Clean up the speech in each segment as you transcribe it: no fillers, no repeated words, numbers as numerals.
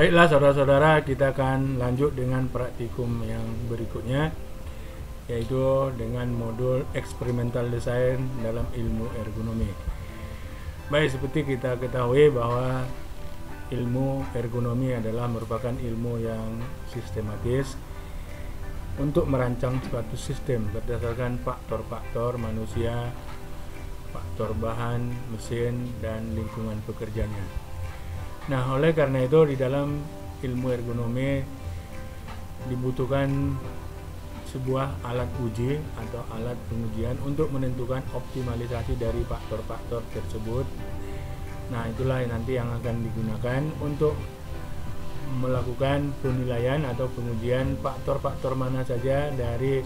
Baiklah saudara-saudara, kita akan lanjut dengan praktikum yang berikutnya, yaitu dengan modul eksperimental design dalam ilmu ergonomi. Baik, seperti kita ketahui bahwa ilmu ergonomi adalah merupakan ilmu yang sistematis untuk merancang suatu sistem berdasarkan faktor-faktor manusia, faktor bahan, mesin, dan lingkungan pekerjanya. Nah, oleh karena itu di dalam ilmu ergonomi dibutuhkan sebuah alat uji atau alat pengujian untuk menentukan optimalisasi dari faktor-faktor tersebut. Nah, itulah nanti yang akan digunakan untuk melakukan penilaian atau pengujian faktor-faktor mana saja dari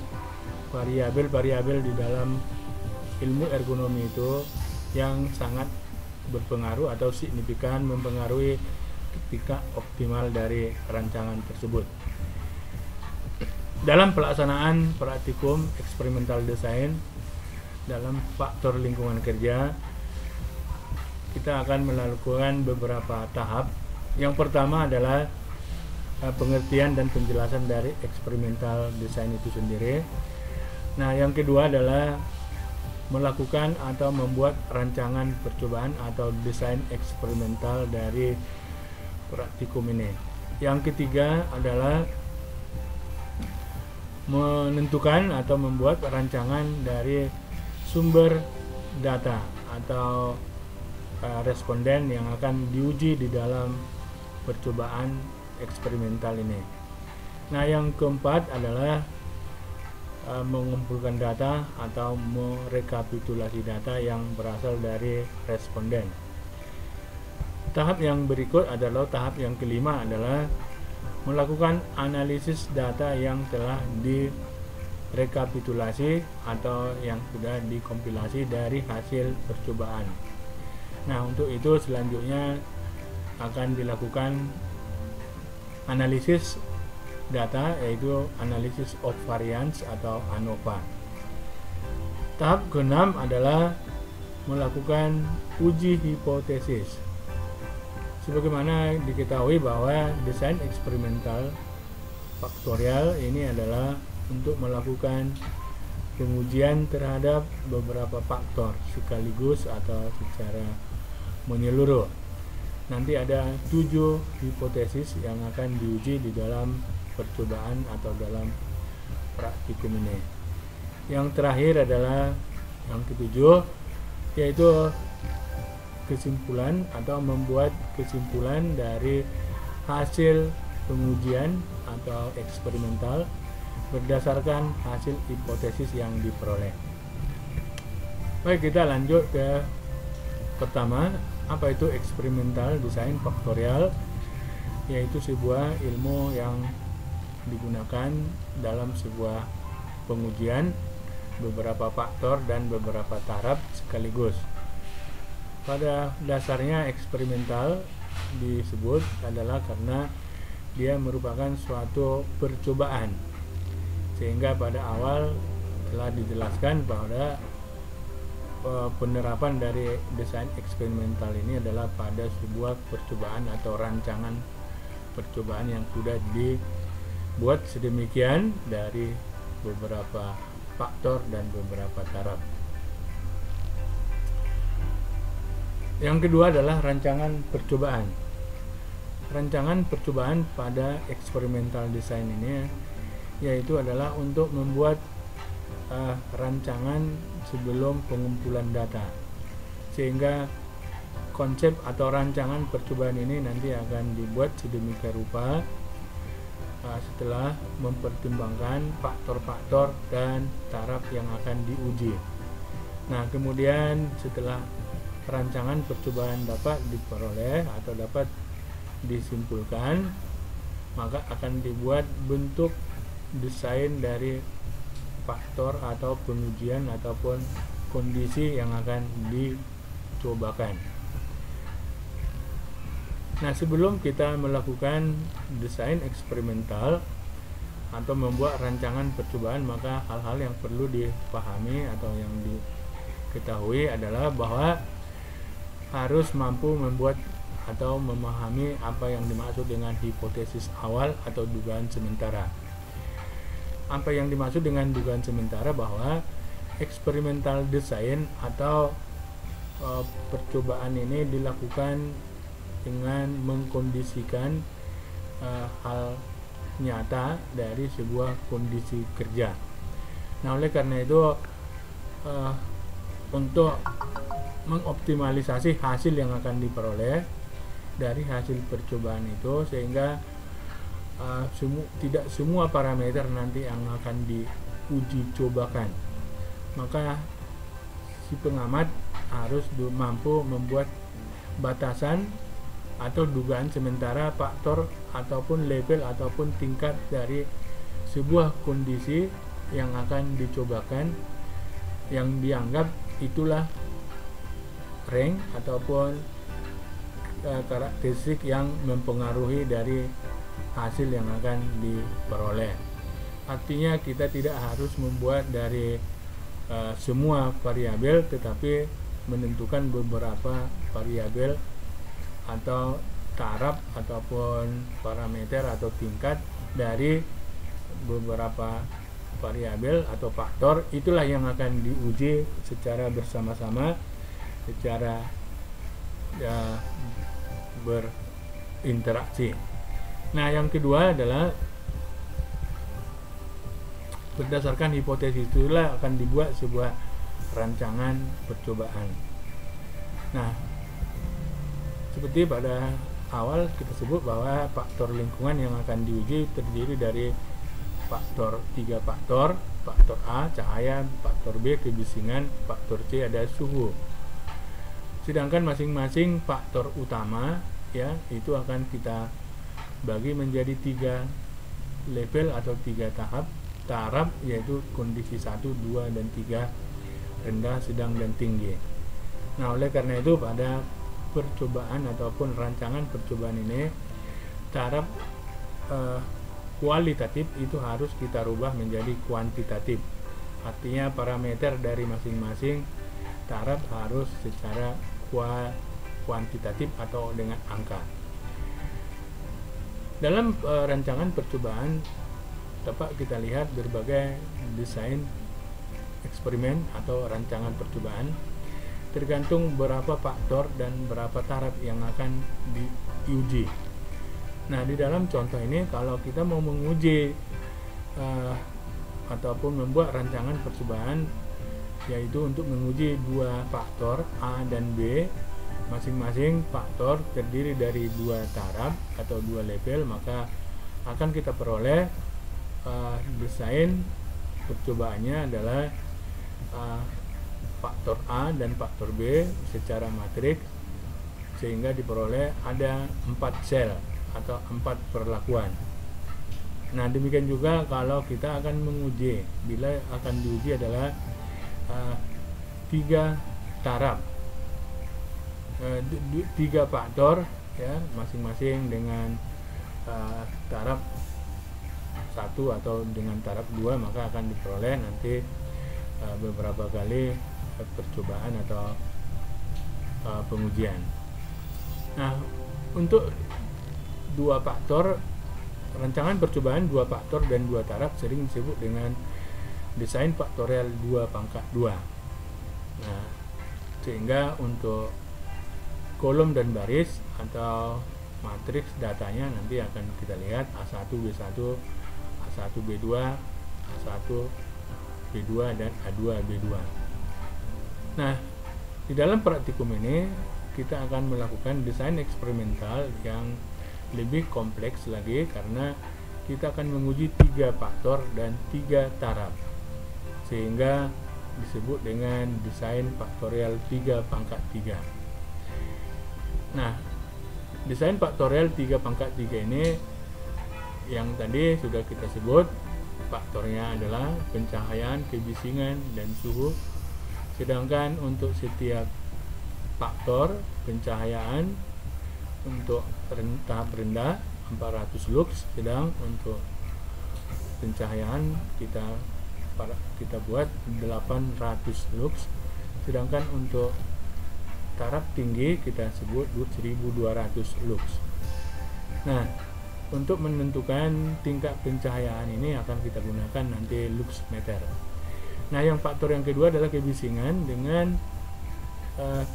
variabel-variabel di dalam ilmu ergonomi itu yang sangat berpengaruh atau signifikan mempengaruhi ketika optimal dari rancangan tersebut. Dalam pelaksanaan praktikum eksperimental design dalam faktor lingkungan kerja, kita akan melakukan beberapa tahap. Yang pertama adalah pengertian dan penjelasan dari eksperimental design itu sendiri. Nah, yang kedua adalah melakukan atau membuat rancangan percobaan atau desain eksperimental dari praktikum ini. Yang ketiga adalah menentukan atau membuat rancangan dari sumber data atau responden yang akan diuji di dalam percobaan eksperimental ini. Nah, yang keempat adalah mengumpulkan data atau merekapitulasi data yang berasal dari responden. Tahap yang berikut adalah tahap yang kelima adalah melakukan analisis data yang telah direkapitulasi atau yang sudah dikompilasi dari hasil percobaan. Nah, untuk itu selanjutnya akan dilakukan analisis data, yaitu analisis of variance atau ANOVA. Tahap ke-6 adalah melakukan uji hipotesis. Sebagaimana diketahui bahwa desain eksperimental faktorial ini adalah untuk melakukan pengujian terhadap beberapa faktor sekaligus atau secara menyeluruh. Nanti ada 7 hipotesis yang akan diuji di dalam percobaan atau dalam praktikum ini. Yang terakhir adalah yang ketujuh, yaitu kesimpulan atau membuat kesimpulan dari hasil pengujian atau eksperimental berdasarkan hasil hipotesis yang diperoleh. Baik, kita lanjut ke pertama, apa itu eksperimental design faktorial, yaitu sebuah ilmu yang digunakan dalam sebuah pengujian beberapa faktor dan beberapa taraf sekaligus. Pada dasarnya eksperimental disebut adalah karena dia merupakan suatu percobaan, sehingga pada awal telah dijelaskan bahwa penerapan dari desain eksperimental ini adalah pada sebuah percobaan atau rancangan percobaan yang sudah dibuat sedemikian dari beberapa faktor dan beberapa taraf. Yang kedua adalah rancangan percobaan. Rancangan percobaan pada eksperimental design ini yaitu adalah untuk membuat rancangan sebelum pengumpulan data, sehingga konsep atau rancangan percobaan ini nanti akan dibuat sedemikian rupa setelah mempertimbangkan faktor-faktor dan taraf yang akan diuji. Nah, kemudian setelah rancangan percobaan dapat diperoleh atau dapat disimpulkan, maka akan dibuat bentuk desain dari faktor atau pengujian ataupun kondisi yang akan dicobakan. Nah, sebelum kita melakukan desain eksperimental atau membuat rancangan percobaan, maka hal-hal yang perlu dipahami atau yang diketahui adalah bahwa harus mampu membuat atau memahami apa yang dimaksud dengan hipotesis awal atau dugaan sementara. Apa yang dimaksud dengan dugaan sementara? Bahwa experimental design atau percobaan ini dilakukan dengan mengkondisikan hal nyata dari sebuah kondisi kerja. Nah, oleh karena itu untuk mengoptimalisasi hasil yang akan diperoleh dari hasil percobaan itu, sehingga tidak semua parameter nanti yang akan diuji cobakan, maka si pengamat harus mampu membuat batasan atau dugaan sementara faktor ataupun level ataupun tingkat dari sebuah kondisi yang akan dicobakan, yang dianggap itulah rank ataupun karakteristik yang mempengaruhi dari hasil yang akan diperoleh. Artinya kita tidak harus membuat dari semua variabel, tetapi menentukan beberapa variabel atau taraf ataupun parameter atau tingkat dari beberapa variabel atau faktor. Itulah yang akan diuji secara bersama-sama, secara berinteraksi. Nah, yang kedua adalah berdasarkan hipotesis itulah akan dibuat sebuah rancangan percobaan. Nah, seperti pada awal kita sebut bahwa faktor lingkungan yang akan diuji terdiri dari tiga faktor. Faktor A cahaya, faktor B kebisingan, faktor C ada suhu. Sedangkan masing-masing faktor utama ya itu akan kita bagi menjadi 3 level atau 3 taraf, yaitu kondisi 1, 2, dan 3, rendah, sedang, dan tinggi. Nah, oleh karena itu pada percobaan ataupun rancangan percobaan ini, taraf kualitatif itu harus kita rubah menjadi kuantitatif. Artinya parameter dari masing-masing taraf harus secara kuantitatif atau dengan angka. Dalam rancangan percobaan dapat kita lihat berbagai desain eksperimen atau rancangan percobaan, tergantung berapa faktor dan berapa taraf yang akan diuji. Nah, di dalam contoh ini kalau kita mau menguji ataupun membuat rancangan percobaan, yaitu untuk menguji 2 faktor A dan B, masing-masing faktor terdiri dari 2 taraf atau 2 level, maka akan kita peroleh desain percobaannya adalah faktor A dan faktor B secara matriks, sehingga diperoleh ada 4 sel atau 4 perlakuan. Nah, demikian juga kalau kita akan menguji, bila akan diuji adalah 3 taraf, 3 faktor ya, masing-masing dengan taraf 1 atau dengan taraf 2, maka akan diperoleh nanti beberapa kali percobaan atau pengujian. Nah, untuk 2 faktor, rancangan percobaan 2 faktor dan 2 taraf sering disebut dengan desain faktorial 2/2. Nah, sehingga untuk kolom dan baris atau matriks datanya nanti akan kita lihat A1, B1, A1, B2, A1, B2, dan A2, B2. Nah, di dalam praktikum ini kita akan melakukan desain eksperimental yang lebih kompleks lagi, karena kita akan menguji 3 faktor dan 3 taraf, sehingga disebut dengan desain faktorial 3/3. Nah, desain faktorial 3/3 ini yang tadi sudah kita sebut, faktornya adalah pencahayaan, kebisingan, dan suhu. Sedangkan untuk setiap faktor pencahayaan untuk tahap rendah 400 lux, sedang untuk pencahayaan kita buat 800 lux. Sedangkan untuk taraf tinggi kita sebut 1200 lux. Nah, untuk menentukan tingkat pencahayaan ini akan kita gunakan nanti lux meter. Nah, yang faktor yang kedua adalah kebisingan dengan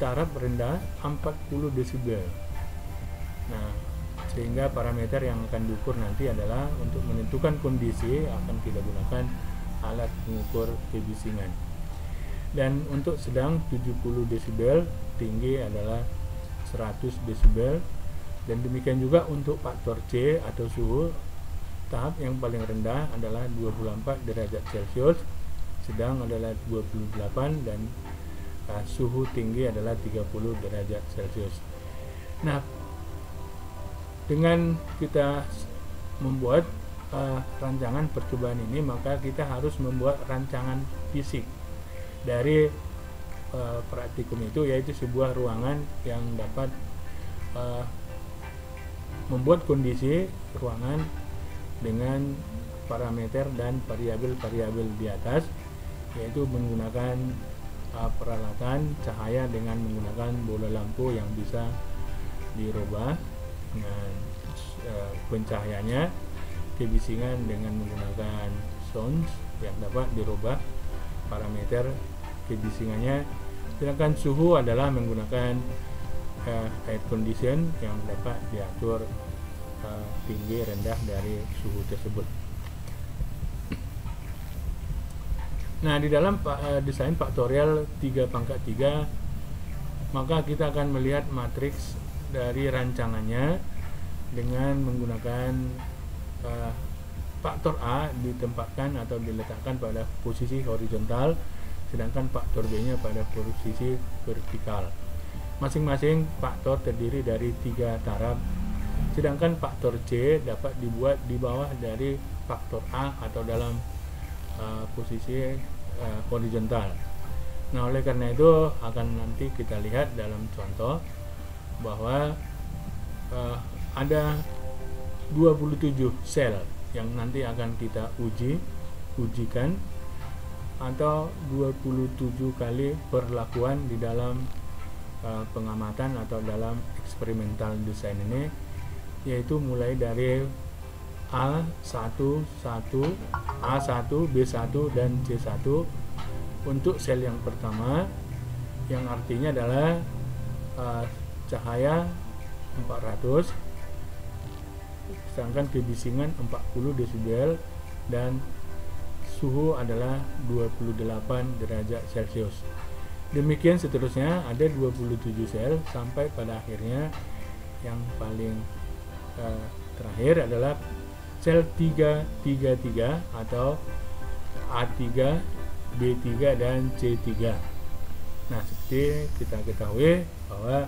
taraf rendah 40 desibel. Nah, sehingga parameter yang akan diukur nanti adalah untuk menentukan kondisi akan kita gunakan alat pengukur kebisingan. Dan untuk sedang 70 desibel, tinggi adalah 100 desibel. Dan demikian juga untuk faktor C atau suhu, tahap yang paling rendah adalah 24 derajat Celcius, sedang adalah 28, dan suhu tinggi adalah 30 derajat Celcius. Nah, dengan kita membuat rancangan percobaan ini, maka kita harus membuat rancangan fisik dari praktikum itu, yaitu sebuah ruangan yang dapat membuat kondisi ruangan dengan parameter dan variabel-variabel di atas, yaitu menggunakan peralatan cahaya dengan menggunakan bola lampu yang bisa dirubah dengan pencahayaannya, kebisingan dengan menggunakan sounds yang dapat dirubah parameter kebisingannya, sedangkan suhu adalah menggunakan air condition yang dapat diatur tinggi rendah dari suhu tersebut. Nah, di dalam desain faktorial 3/3, maka kita akan melihat matriks dari rancangannya dengan menggunakan faktor A ditempatkan atau diletakkan pada posisi horizontal, sedangkan faktor B-nya pada posisi vertikal. Masing-masing faktor terdiri dari 3 taraf, sedangkan faktor C dapat dibuat di bawah dari faktor A atau dalam posisi horizontal. Nah, oleh karena itu akan nanti kita lihat dalam contoh bahwa ada 27 sel yang nanti akan kita ujikan, atau 27 kali perlakuan di dalam pengamatan atau dalam eksperimental design ini, yaitu mulai dari A1, A1, B1, dan C1 untuk sel yang pertama, yang artinya adalah cahaya 400, sedangkan kebisingan 40 desibel, dan suhu adalah 28 derajat Celcius. Demikian seterusnya, ada 27 sel sampai pada akhirnya yang paling terakhir adalah sel 333 atau A3, B3, dan C3. Nah, seperti kita ketahui bahwa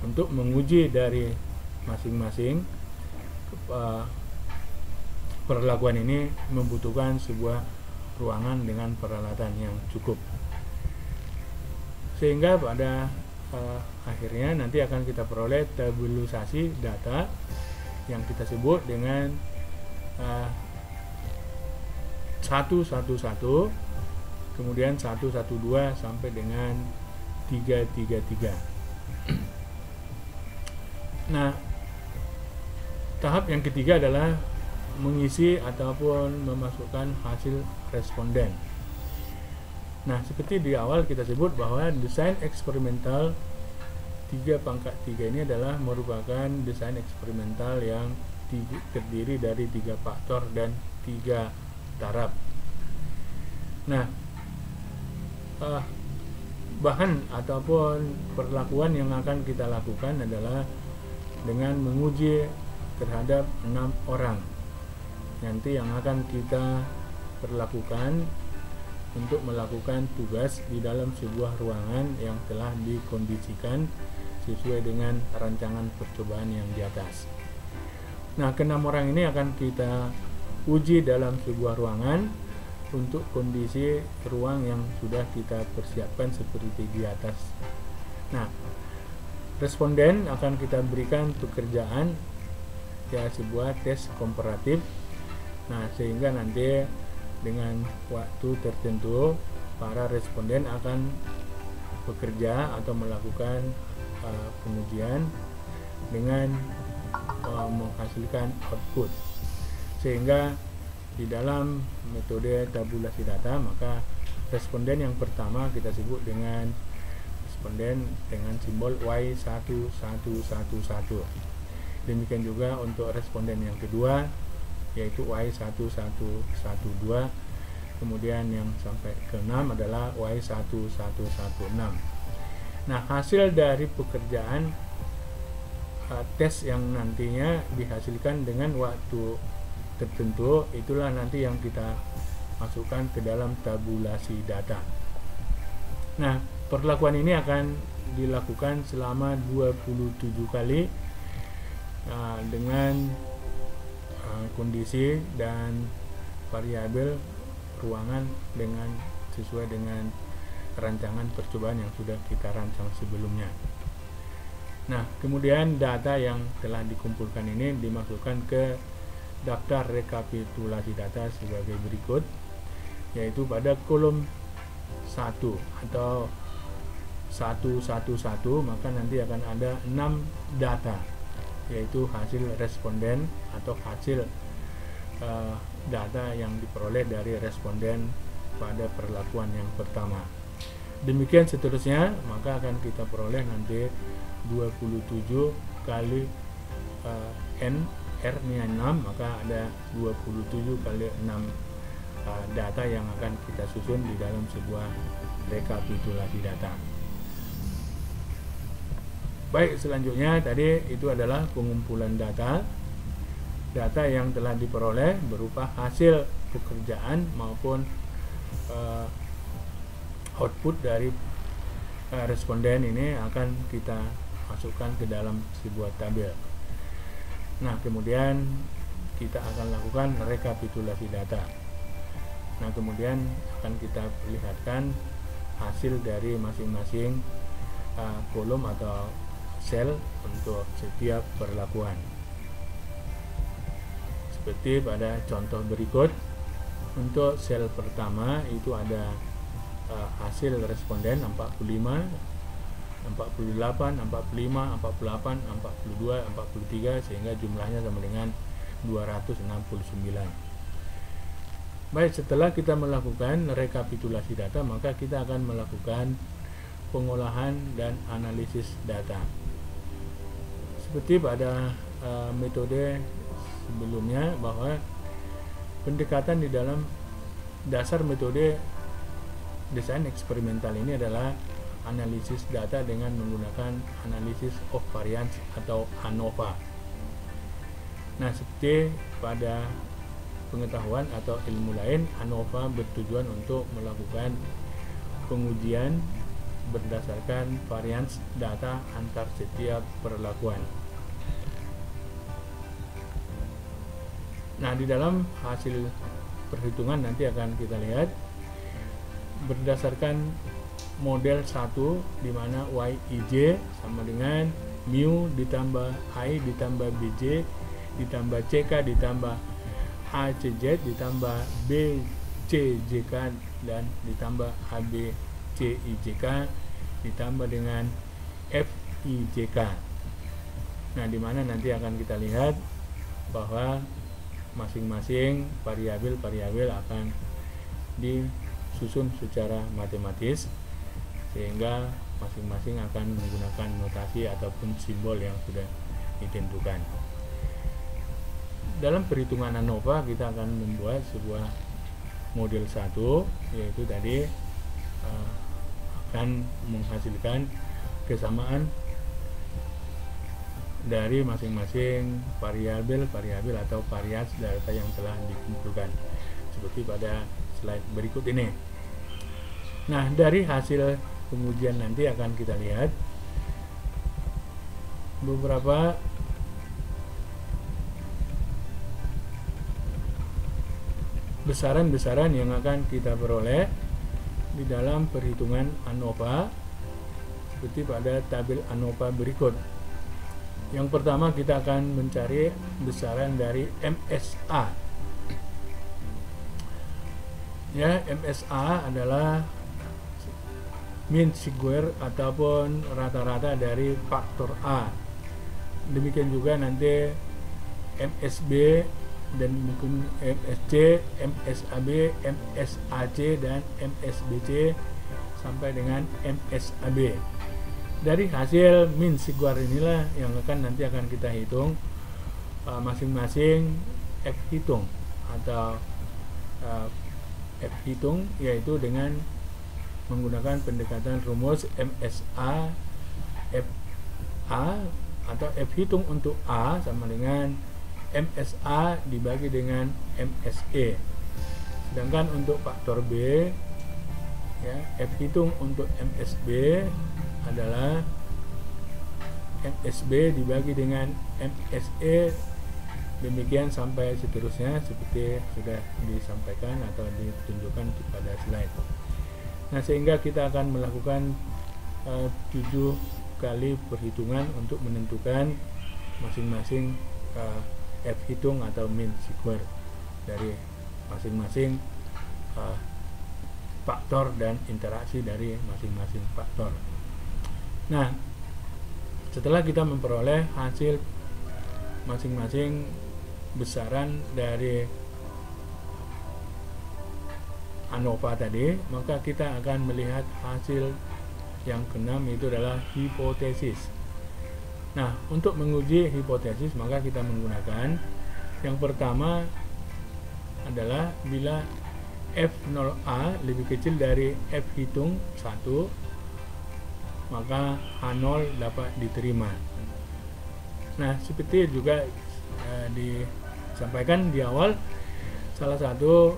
untuk menguji dari masing-masing perlakuan ini membutuhkan sebuah ruangan dengan peralatan yang cukup, sehingga pada akhirnya nanti akan kita peroleh tabulisasi data yang kita sebut dengan 111, kemudian 112 sampai dengan 333. Nah, tahap yang ketiga adalah mengisi ataupun memasukkan hasil responden. Nah, seperti di awal kita sebut bahwa desain eksperimental 3/3 ini adalah merupakan desain eksperimental yang terdiri dari 3 faktor dan 3 taraf. Nah, bahan ataupun perlakuan yang akan kita lakukan adalah dengan menguji terhadap 6 orang nanti yang akan kita perlakukan untuk melakukan tugas di dalam sebuah ruangan yang telah dikondisikan sesuai dengan rancangan percobaan yang di atas. Nah, ke-6 orang ini akan kita uji dalam sebuah ruangan untuk kondisi ruang yang sudah kita persiapkan seperti di atas. Nah, responden akan kita berikan pekerjaan, ya, sebuah tes komparatif. Nah, sehingga nanti dengan waktu tertentu para responden akan bekerja atau melakukan pengujian dengan menghasilkan output, sehingga di dalam metode tabulasi data maka responden yang pertama kita sebut dengan responden dengan simbol Y1111. Demikian juga untuk responden yang kedua yaitu Y1112. Kemudian yang sampai ke 6 adalah Y1116. Nah, hasil dari pekerjaan tes yang nantinya dihasilkan dengan waktu tertentu, itulah nanti yang kita masukkan ke dalam tabulasi data. Nah, perlakuan ini akan dilakukan selama 27 kali dengan kondisi dan variabel ruangan dengan sesuai dengan rancangan percobaan yang sudah kita rancang sebelumnya. Nah, kemudian data yang telah dikumpulkan ini dimasukkan ke daftar rekapitulasi data sebagai berikut, yaitu pada kolom 1 atau 111, maka nanti akan ada 6 data, yaitu hasil responden atau hasil data yang diperoleh dari responden pada perlakuan yang pertama. Demikian seterusnya, maka akan kita peroleh nanti 27 kali N, R-nya 6, maka ada 27 kali 6 data yang akan kita susun di dalam sebuah rekapitulasi data. Baik, selanjutnya tadi itu adalah pengumpulan data yang telah diperoleh berupa hasil pekerjaan maupun output dari responden ini akan kita masukkan ke dalam sebuah tabel. Nah, kemudian kita akan lakukan rekapitulasi data. Nah, kemudian akan kita perlihatkan hasil dari masing-masing kolom atau sel untuk setiap perlakuan. Seperti pada contoh berikut, untuk sel pertama itu ada hasil responden 45, 48, 45, 48, 42, 43, sehingga jumlahnya sama dengan 269. Baik, setelah kita melakukan rekapitulasi data, maka kita akan melakukan pengolahan dan analisis data. Seperti pada metode sebelumnya, bahwa pendekatan di dalam dasar metode desain eksperimental ini adalah analisis data dengan menggunakan analisis of variance atau ANOVA. Nah, seperti pada pengetahuan atau ilmu lain, ANOVA bertujuan untuk melakukan pengujian berdasarkan varians data antar setiap perlakuan. Nah, di dalam hasil perhitungan nanti akan kita lihat berdasarkan model 1, di mana YIJ sama dengan mu ditambah I ditambah BJ ditambah CK ditambah ACZ ditambah BCJK dan ditambah ABCIJK ditambah dengan FIJK. Nah, di mana nanti akan kita lihat bahwa masing-masing variabel akan disusun secara matematis, sehingga masing-masing akan menggunakan notasi ataupun simbol yang sudah ditentukan. Dalam perhitungan ANOVA kita akan membuat sebuah model 1, yaitu tadi akan menghasilkan kesamaan dari masing-masing variabel atau varians data yang telah dikumpulkan, seperti pada slide berikut ini. Nah, dari hasil pengujian nanti akan kita lihat beberapa besaran-besaran yang akan kita peroleh di dalam perhitungan ANOVA, seperti pada tabel ANOVA berikut. Yang pertama, kita akan mencari besaran dari MSA. Ya, MSA adalah mean square ataupun rata-rata dari faktor A. Demikian juga nanti MSB dan mungkin MSC, MSAB, MSAC dan MSBC sampai dengan MSAB. Dari hasil mean square inilah yang nanti akan kita hitung masing-masing F hitung atau F hitung, yaitu dengan menggunakan pendekatan rumus MSA FA atau F hitung untuk A sama dengan MSA dibagi dengan MSE. Sedangkan untuk faktor B, ya, F hitung untuk MSB adalah MSB dibagi dengan MSE, demikian sampai seterusnya seperti sudah disampaikan atau ditunjukkan pada slide. Nah, sehingga kita akan melakukan 7 kali perhitungan untuk menentukan masing-masing F hitung atau mean square dari masing-masing faktor dan interaksi dari masing-masing faktor. Nah, setelah kita memperoleh hasil masing-masing besaran dari ANOVA tadi, maka kita akan melihat hasil yang keenam, itu adalah hipotesis. Nah, untuk menguji hipotesis maka kita menggunakan yang pertama adalah bila F0A lebih kecil dari F hitung 1, maka H0 dapat diterima. Nah, seperti juga disampaikan di awal, salah satu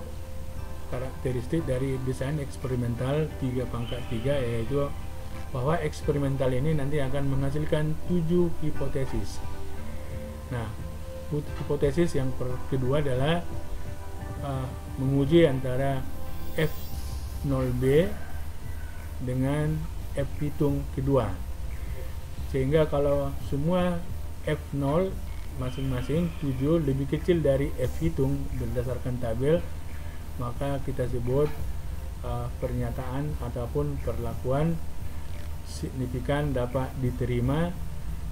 karakteristik dari desain eksperimental 3/3 yaitu bahwa eksperimental ini nanti akan menghasilkan 7 hipotesis. Nah, hipotesis yang kedua adalah menguji antara F0B dengan F hitung kedua, sehingga kalau semua F0 masing-masing 7 lebih kecil dari F hitung berdasarkan tabel, maka kita sebut pernyataan ataupun perlakuan signifikan dapat diterima.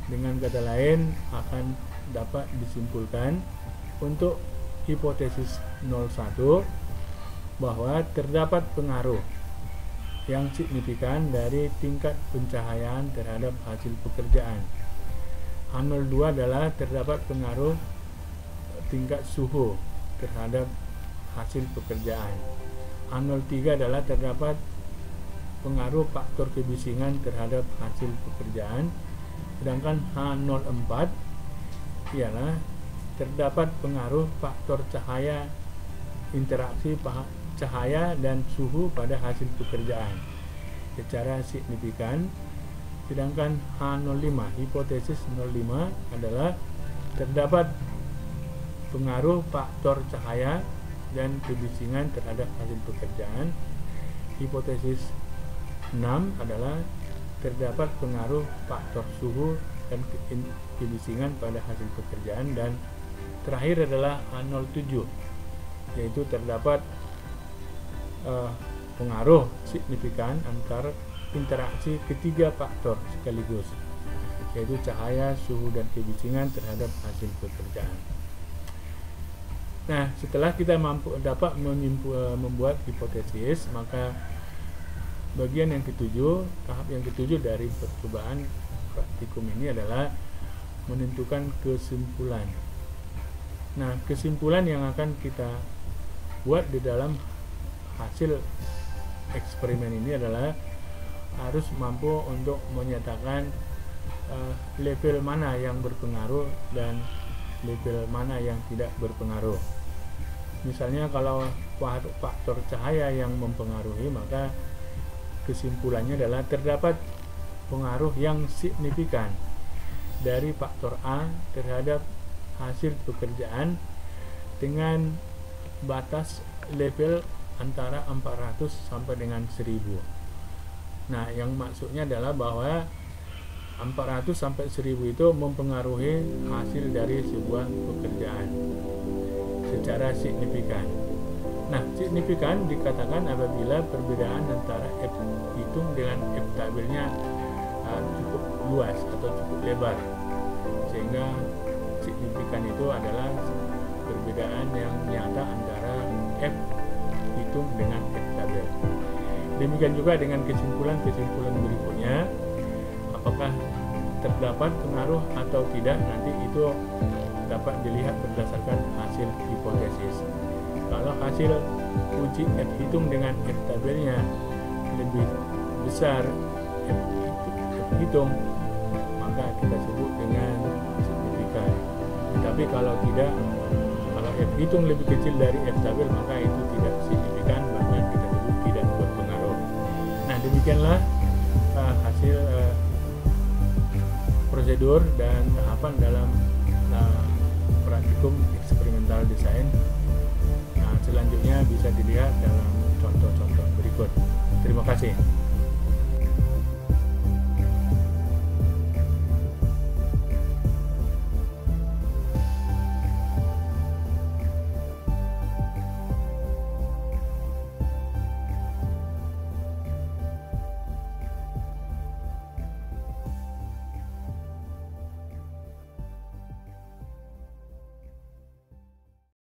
Dengan kata lain, akan dapat disimpulkan untuk hipotesis 01 bahwa terdapat pengaruh yang signifikan dari tingkat pencahayaan terhadap hasil pekerjaan. H02 adalah terdapat pengaruh tingkat suhu terhadap hasil pekerjaan. H03 adalah terdapat pengaruh faktor kebisingan terhadap hasil pekerjaan. Sedangkan H04 ialah terdapat pengaruh faktor cahaya, interaksi cahaya dan suhu pada hasil pekerjaan secara signifikan. Sedangkan H05, hipotesis 05 adalah terdapat pengaruh faktor cahaya dan kebisingan terhadap hasil pekerjaan. Hipotesis 6 adalah terdapat pengaruh faktor suhu dan kebisingan pada hasil pekerjaan. Dan terakhir adalah H07, yaitu terdapat pengaruh signifikan antara interaksi ketiga faktor sekaligus, yaitu cahaya, suhu, dan kebisingan terhadap hasil pekerjaan. Nah, setelah kita dapat membuat hipotesis, maka bagian yang ketujuh, tahap yang ketujuh dari percobaan praktikum ini adalah menentukan kesimpulan. Nah, kesimpulan yang akan kita buat di dalam hasil eksperimen ini adalah harus mampu untuk menyatakan level mana yang berpengaruh dan level mana yang tidak berpengaruh. Misalnya kalau faktor cahaya yang mempengaruhi, maka kesimpulannya adalah terdapat pengaruh yang signifikan dari faktor A terhadap hasil pekerjaan dengan batas level antara 400 sampai dengan 1000. Nah, yang maksudnya adalah bahwa 400 sampai 1000 itu mempengaruhi hasil dari sebuah pekerjaan secara signifikan. Nah, signifikan dikatakan apabila perbedaan antara F hitung dengan F tabelnya cukup luas atau cukup lebar, sehingga signifikan itu adalah perbedaan yang nyata antara F hitung dengan F tabel. Demikian juga dengan kesimpulan-kesimpulan berikutnya, apakah terdapat pengaruh atau tidak, nanti itu dapat dilihat berdasarkan hasil hipotesis. Kalau hasil uji F hitung dengan F tabelnya lebih besar F hitung, maka kita sebut dengan signifikan. Tapi kalau tidak, kalau F hitung lebih kecil dari F tabel, maka itu tidak signifikan, bahkan kita sebut tidak berpengaruh. Nah, demikianlah hasil prosedur dan tahapan dalam praktikum eksperimental desain. Nah, selanjutnya bisa dilihat dalam contoh-contoh berikut. Terima kasih.